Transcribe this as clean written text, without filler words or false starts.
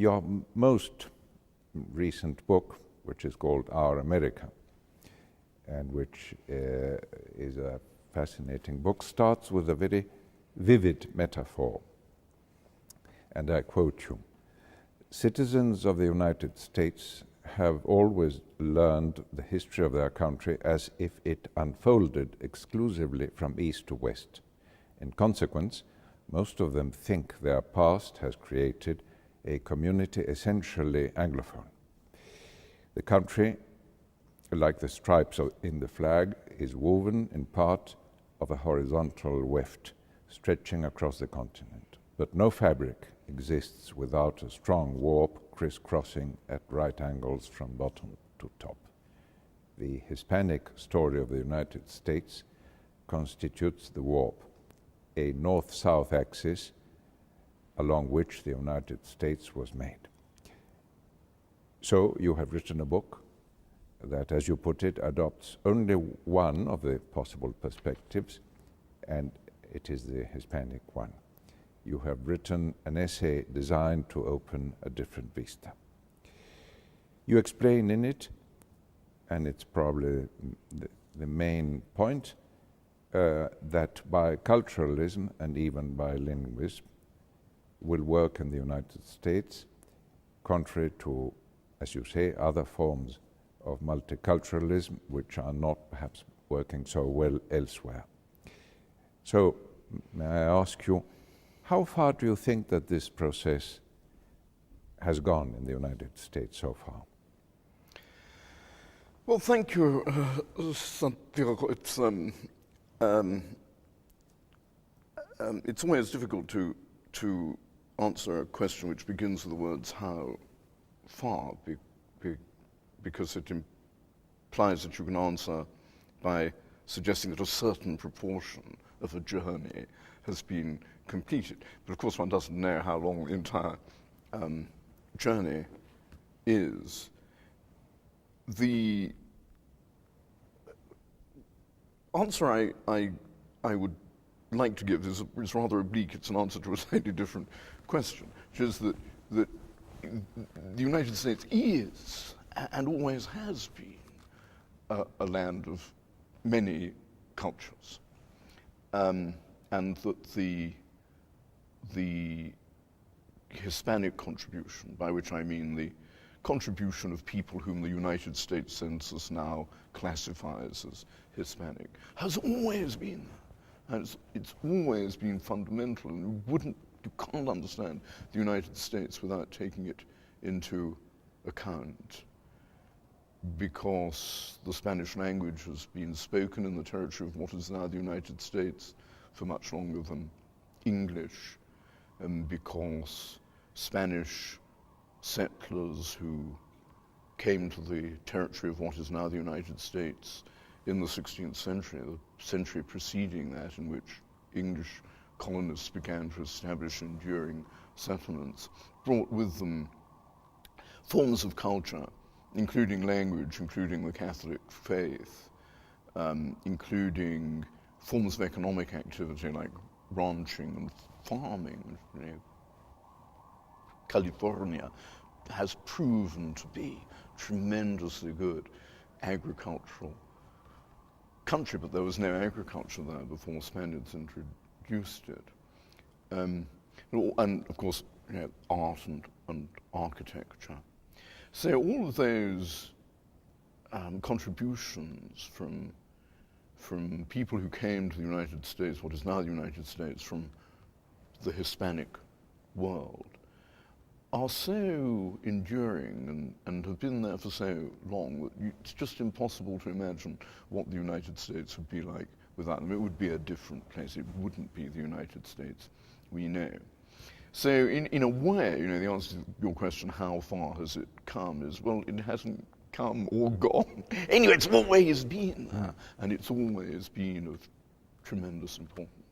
Your most recent book, which is called Our America, and which is a fascinating book, starts with a very vivid metaphor. And I quote you: "Citizens of the United States have always learned the history of their country as if it unfolded exclusively from east to west. In consequence, most of them think their past has created a community essentially Anglophone. The country, like the stripes in the flag, is woven in part of a horizontal weft stretching across the continent. But no fabric exists without a strong warp crisscrossing at right angles from bottom to top. The Hispanic story of the United States constitutes the warp, a north-south axis along which the United States was made." So you have written a book that, as you put it, adopts only one of the possible perspectives, and it is the Hispanic one. You have written an essay designed to open a different vista. You explain in it, and it's probably the main point, that biculturalism and even bilingualism will work in the United States, contrary to, as you say, other forms of multiculturalism, which are not perhaps working so well elsewhere. So, may I ask you, how far do you think that this process has gone in the United States so far? Well, thank you, Santiago. It's always difficult to answer a question which begins with the words "how far," because it implies that you can answer by suggesting that a certain proportion of a journey has been completed. But of course one doesn't know how long the entire journey is. The answer I would like to give is rather oblique. It's an answer to a slightly different question, which is that the United States is, and always has been, a land of many cultures, and that the Hispanic contribution, by which I mean the contribution of people whom the United States Census now classifies as Hispanic, has always been there. And it's always been fundamental, and you can't understand the United States without taking it into account, because the Spanish language has been spoken in the territory of what is now the United States for much longer than English, and because Spanish settlers who came to the territory of what is now the United States in the 16th century, the century preceding that in which English colonists began to establish enduring settlements, brought with them forms of culture, including language, including the Catholic faith, including forms of economic activity like ranching and farming. California has proven to be tremendously good agricultural country, but there was no agriculture there before Spaniards introduced it. And of course, art and architecture. So all of those contributions from people who came to the United States, what is now the United States, from the Hispanic world, are so enduring and have been there for so long that it's just impossible to imagine what the United States would be like without them. It would be a different place. It wouldn't be the United States we know. So in a way, the answer to your question, how far has it come, is, well, it hasn't come or gone. Anyway, it's always been there, and it's always been of tremendous importance.